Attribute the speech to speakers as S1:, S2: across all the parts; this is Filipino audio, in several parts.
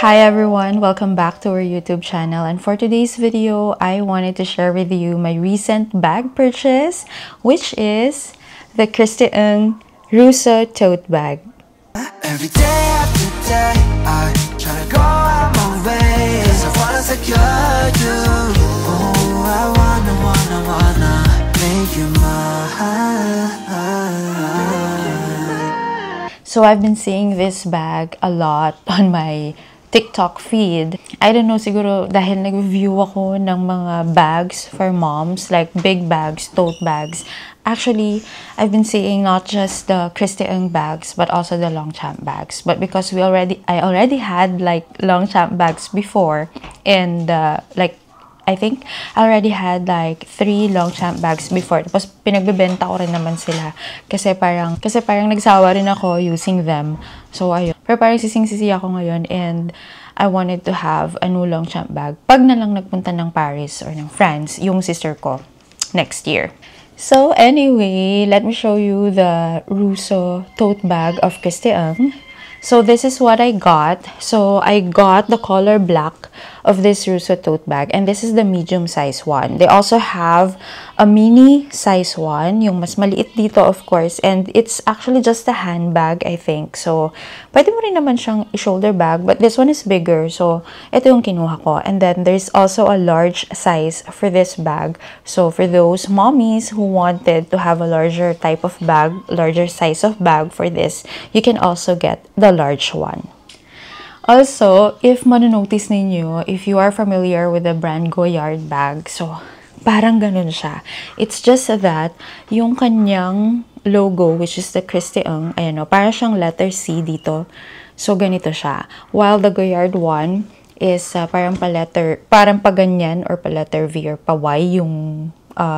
S1: Hi everyone, welcome back to our YouTube channel, and for today's video, I wanted to share with you my recent bag purchase, which is the Christy Ng Russo tote bag.
S2: Every day after day, I try to go out my way, 'cause I wanna secure you. Oh, I wanna make you mine.
S1: So I've been seeing this bag a lot on my TikTok feed. I don't know, siguro dahil nag-review ako ng mga bags for moms, like big bags, tote bags. Actually, I've been seeing not just the Christy Ng bags, but also the Longchamp bags. But because I already had like Longchamp bags before, and I think I already had like 3 Longchamp bags before. Tapos pinagbebenta ko rin naman sila. Kasi parang nagsawa rin ako using them. So ayun. Pero parang sising-sisi ako ngayon, and I wanted to have a new Longchamp bag. Pag na lang nagpunta ng Paris or ng France, yung sister ko, next year. So anyway, let me show you the Russo tote bag of Christy Ng. So this is what I got. So I got the color black of this Russo tote bag, and this is the medium size one. They also have a mini size one, yung mas maliit dito of course, and it's actually just a handbag, I think. So pwede mo rin naman siyang shoulder bag, but this one is bigger. So ito yung kinuha ko. And then there's also a large size for this bag. So for those mommies who wanted to have a larger type of bag, larger size of bag for this, you can also get the large one. Also, if manonotice ninyo, if you are familiar with the brand Goyard bag, so parang ganun siya. It's just that yung kanyang logo, which is the Christy Ng, ayan o, parang siyang letter C dito. So ganito siya. While the Goyard one is parang pa ganyan or pa letter V or pa Y yung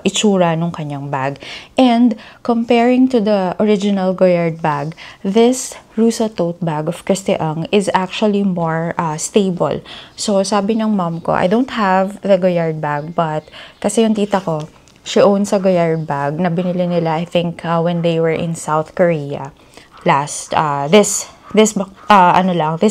S1: itsura nung kanyang bag. And comparing to the original Goyard bag, this Russo tote bag of Christy Ng is actually more stable. So sabi ng mom ko, I don't have the Goyard bag, but kasi yung tita ko, she owns a Goyard bag na binili nila, I think, when they were in South Korea this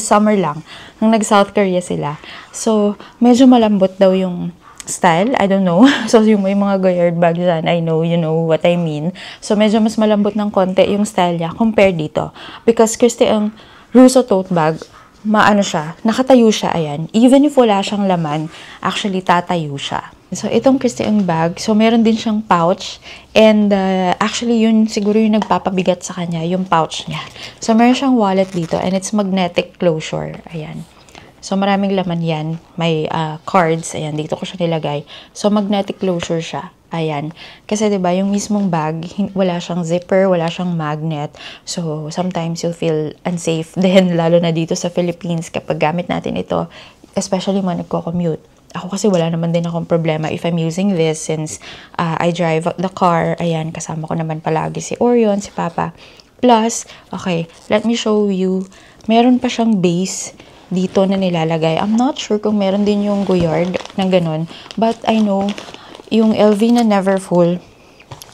S1: summer lang nung nag-South Korea sila. So medyo malambot daw yung style, I don't know. So yung may mga Goyard bag dyan, I know, you know what I mean. So medyo mas malambot ng konti yung style niya compared dito. Because Christy Ng Russo tote bag, nakatayo siya, ayan. Even if wala siyang laman, actually tatayo siya. So itong Christy Ng bag, so meron din siyang pouch, and actually yun siguro yung nagpapabigat sa kanya, yung pouch niya. So meron siyang wallet dito, and it's magnetic closure, ayan. So, maraming laman yan. May cards. Ayan, dito ko siya nilagay. So, magnetic closure siya. Ayan. Kasi, diba, yung mismong bag, wala siyang zipper, wala siyang magnet. So, sometimes you'll feel unsafe din, lalo na dito sa Philippines kapag gamit natin ito. Especially mga nagko-commute. Ako kasi wala naman din akong problema if I'm using this since I drive the car. Ayan, kasama ko naman palagi si Orion, si Papa. Plus, okay, let me show you. Meron pa siyang base dito na nilalagay. I'm not sure kung meron din yung Goyard na ganun. But I know, yung LV na Never Full,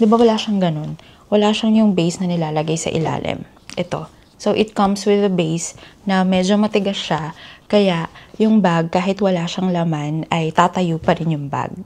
S1: di ba wala siyang ganun? Wala siyang yung base na nilalagay sa ilalim. Ito. So, it comes with a base na medyo matigas siya. Kaya, yung bag, kahit wala siyang laman, ay tatayo pa rin yung bag.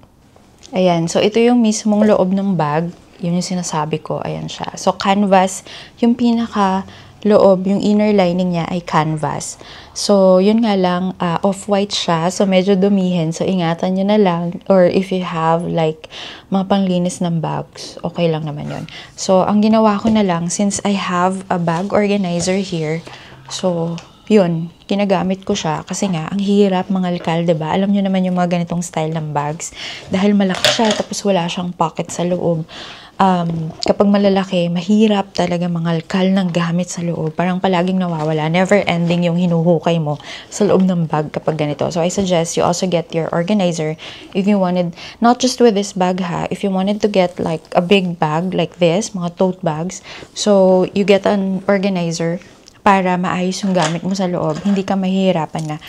S1: Ayan. So, ito yung mismong loob ng bag. Yun yung sinasabi ko. Ayan siya. So, canvas, yung pinaka loob, yung inner lining niya ay canvas. So, yun nga lang, off-white siya. So, medyo dumihin. So, ingatan nyo na lang. Or if you have like mga panglinis ng bags, okay lang naman yun. So, ang ginawa ko na lang, since I have a bag organizer here, so, yun, ginagamit ko siya. Kasi nga, ang hirap mangalkal, diba? Alam nyo naman yung mga ganitong style ng bags. Dahil malaki siya, tapos wala siyang pocket sa loob. Kapag malalaki, mahirap talaga mangalkal ng gamit sa loob. Parang palaging nawawala. Never ending yung hinuhukay mo sa loob ng bag kapag ganito. So, I suggest you also get your organizer if you wanted, not just with this bag ha, if you wanted to get like a big bag like this, mga tote bags, so you get an organizer para maayos yung gamit mo sa loob. Hindi ka mahihirapan na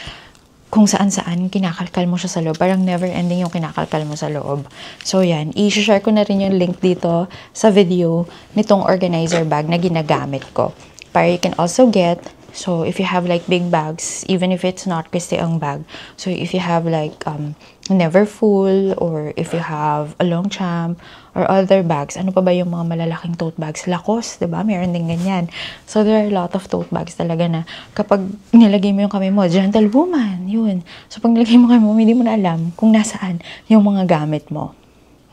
S1: kung saan-saan kinakalkal mo siya sa loob. Parang never ending yung kinakalkal mo sa loob. So, yan. I-share ko na rin yung link dito sa video nitong organizer bag na ginagamit ko. Para you can also get So if you have like big bags, even if it's not Christy Ang bag, so if you have like Neverfull, or if you have a Longchamp or other bags, ano pa ba yung mga malalaking tote bags? Lacoste, diba? Meron din ganyan. So there are a lot of tote bags talaga na kapag nilagay mo yung kamay mo, gentlewoman, yun. So pag nilagay mo kamay mo, hindi mo na alam kung nasaan yung mga gamit mo.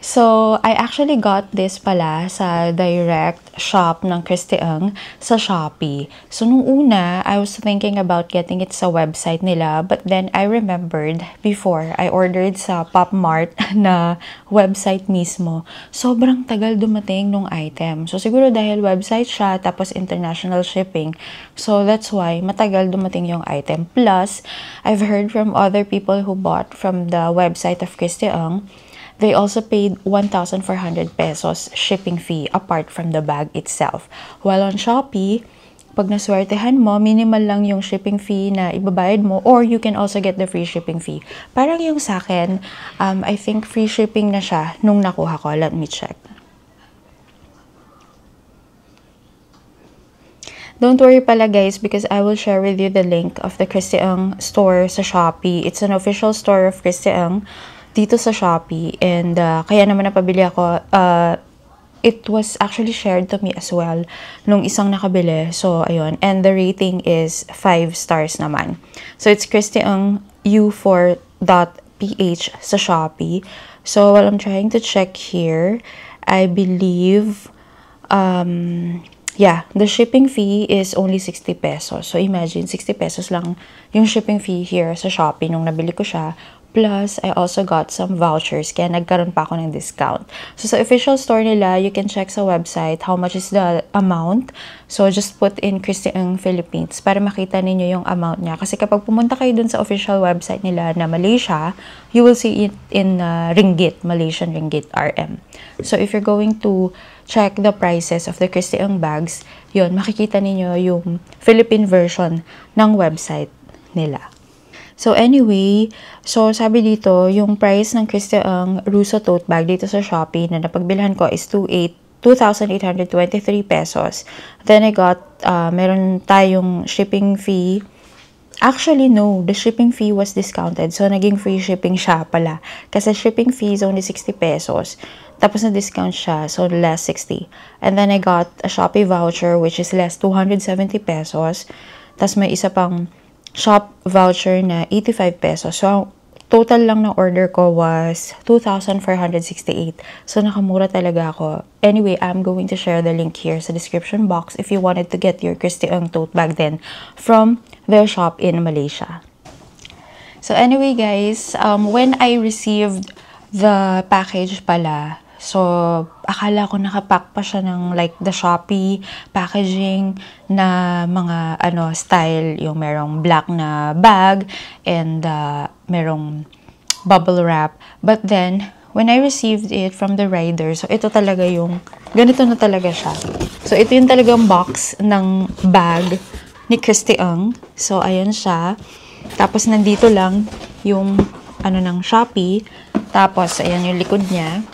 S1: So, I actually got this pala sa direct shop ng Christy Ang sa Shopee. So, nung una, I was thinking about getting it sa website nila, but then I remembered before I ordered sa Pop Mart na website mismo. Sobrang tagal dumating nung item. So, siguro dahil website siya, tapos international shipping. So, that's why matagal dumating yung item. Plus, I've heard from other people who bought from the website of Christy Ang, they also paid 1,400 pesos shipping fee apart from the bag itself. While on Shopee, pag naswertehan mo, minimal lang yung shipping fee na ibabayad mo, or you can also get the free shipping fee. Parang yung sa akin, I think free shipping na siya nung nakuha ko. Let me check. Don't worry pala guys, because I will share with you the link of the Christy Ang store sa Shopee. It's an official store of Christy Ang dito sa Shopee, and kaya naman napabili ako. It was actually shared to me as well nung isang nakabili. So, ayun. And the rating is 5 stars naman. So, it's Christy Ang u4.ph sa Shopee. So, while I'm trying to check here, I believe, yeah, the shipping fee is only 60 pesos. So, imagine, 60 pesos lang yung shipping fee here sa Shopee nung nabili ko siya. Plus, I also got some vouchers, kaya nagkaroon pa ako ng discount. So, sa official store nila, you can check sa website how much is the amount. So, just put in Christy Ang Philippines para makita ninyo yung amount niya. Kasi kapag pumunta kayo dun sa official website nila na Malaysia, you will see it in ringgit, Malaysian ringgit, RM. So, if you're going to check the prices of the Christy Ang bags, yun, makikita ninyo yung Philippine version ng website nila. So anyway, so sabi dito, yung price ng Christy Ang Russo tote bag dito sa Shopee na napagbilhan ko is 2,823 pesos. Then I got, meron tayong shipping fee. Actually, no, the shipping fee was discounted. So naging free shipping siya pala. Kasi shipping fee is only 60 pesos. Tapos na-discount siya, so less 60. And then I got a Shopee voucher which is less 270 pesos. Tapos may isa pang shop voucher na 85 pesos. So, total lang ng order ko was 2,468. So, nakamura talaga ako. Anyway, I'm going to share the link here sa description box if you wanted to get your Christy Ang tote bag then from their shop in Malaysia. So, anyway guys, when I received the package pala, so, akala ko nakapack pa siya ng like the Shopee packaging na mga style, yung merong black na bag and merong bubble wrap. But then, when I received it from the rider, so ito talaga yung, ganito na talaga siya. So, ito yung talagang box ng bag ni Christy Ang. So, ayan siya. Tapos, nandito lang yung ng Shopee. Tapos, ayan yung likod niya.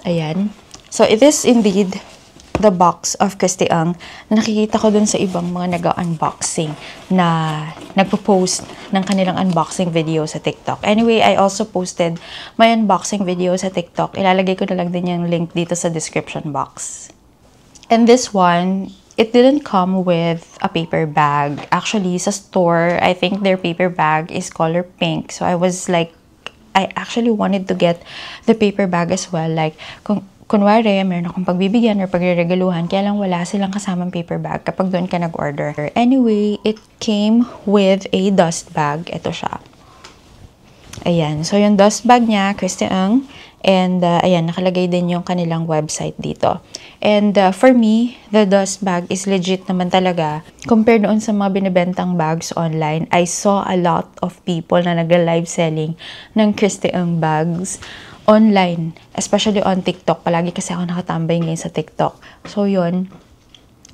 S1: Ayan. So, it is indeed the box of Christy Ang na nakikita ko dun sa ibang mga nag-unboxing na nagpo-post ng kanilang unboxing video sa TikTok. Anyway, I also posted my unboxing video sa TikTok. Ilalagay ko na lang din yung link dito sa description box. And this one, it didn't come with a paper bag. Actually, sa store, I think their paper bag is color pink. So, I was like, I actually wanted to get the paper bag as well. Like, kunwari, meron akong pagbibigyan or pagreregaluhan, kaya lang wala silang kasamang paper bag kapag doon ka nag-order. Anyway, it came with a dust bag. Ito siya. Ayan. So, yung dust bag niya, Christy Ang. And, ayan, nakalagay din yung kanilang website dito. And, for me, the dust bag is legit naman talaga. Compared doon sa mga binibentang bags online, I saw a lot of people na nag-live selling ng Christy Ang bags online. Especially on TikTok. Palagi kasi ako nakatambay ngayon sa TikTok. So, yun.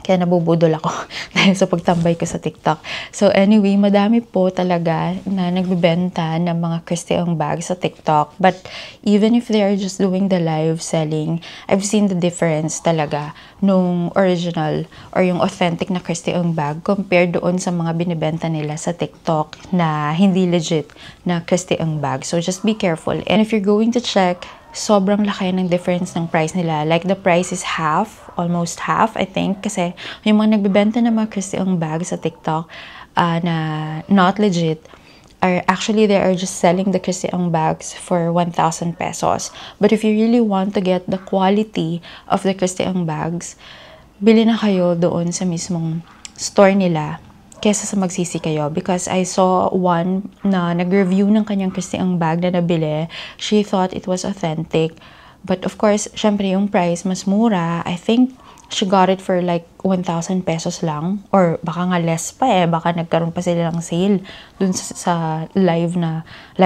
S1: Kaya nabubudol ako dahil sa pagtambay ko sa TikTok. So anyway, madami po talaga na nagbebenta ng mga Christy Ng bags sa TikTok. But even if they are just doing the live selling, I've seen the difference talaga nung original or yung authentic na Christy Ng bag compared doon sa mga binibenta nila sa TikTok na hindi legit na Christy Ng bag. So just be careful. And if you're going to check, sobrang laki ng difference ng price nila. Like, the price is half, almost half, I think. Kasi yung mga nagbebenta ng mga Christy Ng bags sa TikTok na not legit, actually, they are just selling the Christy Ng bags for 1,000 pesos. But if you really want to get the quality of the Christy Ng bags, bili na kayo doon sa mismong store nila kesa sa magsisi kayo. Because I saw one na nag-review ng kanyang Christy Ng bag na nabili. She thought it was authentic. But of course, syempre yung price mas mura. I think she got it for like 1,000 pesos lang. Or baka nga less pa eh. Baka nagkaroon pa sila ng sale dun sa live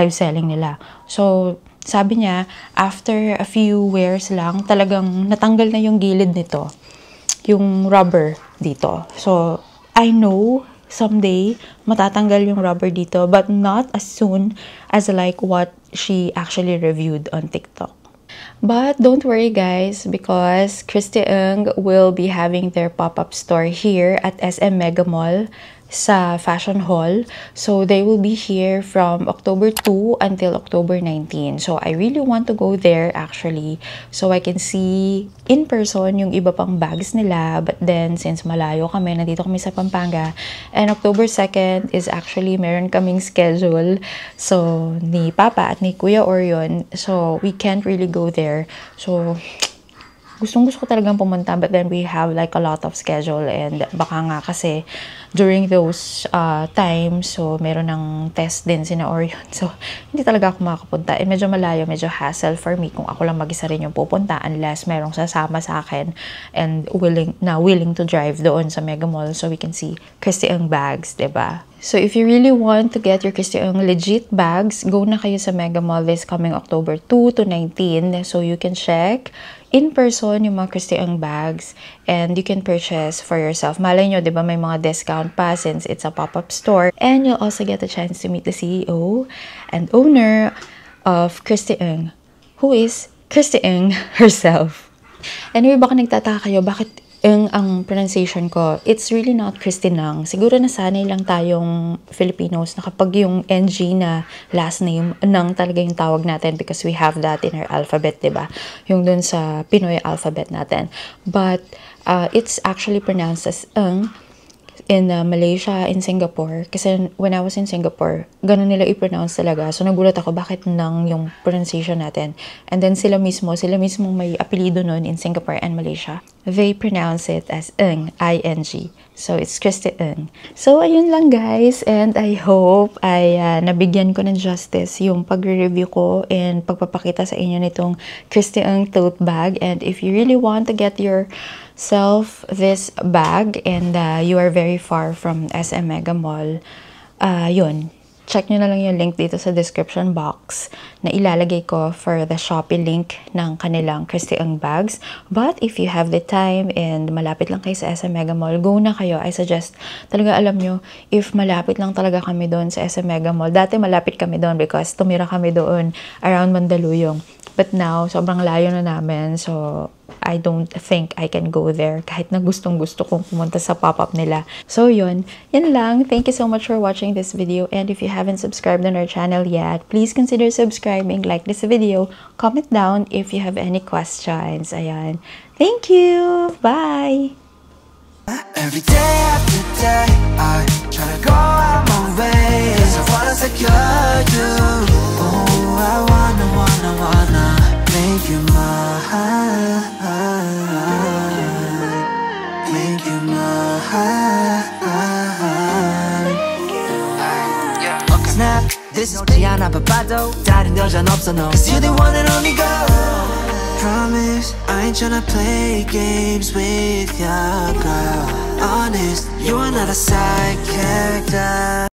S1: selling nila. So, sabi niya, after a few wears lang, talagang natanggal na yung gilid nito. Yung rubber dito. So, I know someday matatanggal yung rubber dito, but not as soon as like what she actually reviewed on TikTok. But don't worry guys, because Christy Ng will be having their pop-up store here at SM Mega Mall sa Fashion Hall. So they will be here from October 2 until October 19. So I really want to go there actually, so I can see in person yung iba pang bags nila. But then since malayo kami, nandito kami sa Pampanga, and October 2nd is actually meron kaming schedule, so ni Papa at ni Kuya Orion, so we can't really go there. So gustong-gusto ko talagang pumunta, but then we have like a lot of schedule, and baka nga kasi during those times, so meron ng test din sina Orion. So hindi talaga ako makakapunta. Medyo malayo, medyo hassle for me kung ako lang mag-isa rin yung pupunta unless merong sasama sa akin and willing to drive doon sa Mega Mall so we can see Christy Ng bags, diba? So if you really want to get your Christy Ng legit bags, go na kayo sa Mega Mall this coming October 2 to 19, so you can check in person yung mga Christy Ng bags and you can purchase for yourself. Malay nyo, di ba, may mga discount pa since it's a pop-up store. And you'll also get a chance to meet the CEO and owner of Christy Ng, who is Christy Ng herself. Anyway, baka nagtataka kayo, bakit Ng ang pronunciation ko? It's really not Christy Ng. Siguro nasanay lang tayong Filipinos na kapag yung NG na last name, Ng talaga yung tawag natin because we have that in our alphabet, diba? Yung dun sa Pinoy alphabet natin. But it's actually pronounced as Ng in Malaysia, in Singapore. Kasi when I was in Singapore, ganun nila i-pronounce talaga. So nagulat ako bakit Ng yung pronunciation natin. And then sila mismo may apelido nun in Singapore and Malaysia. They pronounce it as Ng, I-N-G. So it's Christy Ng. So ayun lang guys, and I hope ay nabigyan ko ng justice yung pagre-review ko and pagpapakita sa inyo nitong Christy Ng tote bag. And if you really want to get yourself this bag and you are very far from SM Mega Mall, yun, check nyo na lang yung link dito sa description box na ilalagay ko for the Shopee link ng kanilang Christy Ng bags. But if you have the time and malapit lang kayo sa SM Mega Mall, go na kayo. I suggest, talaga alam nyo, if malapit lang talaga kami doon sa SM Mega Mall, dati malapit kami doon because tumira kami doon around Mandaluyong. But now, sobrang layo na namin, so I don't think I can go there kahit na gustong-gusto kong pumunta sa pop-up nila. So yun lang. Thank you so much for watching this video, and if you haven't subscribed on our channel yet, please consider subscribing, like this video, comment down if you have any questions. Ayan. Thank you! Bye!
S2: Every day after day, I try to go out my way, 'cause I wanna secure you. Oh, I wanna make you mine, make you mine. Snap, this is Gianna Papato. 다른 여잔 없어 no, 'cause you're the one and only girl. Promise, I ain't tryna play games with ya, girl. Honest, you are not a side character.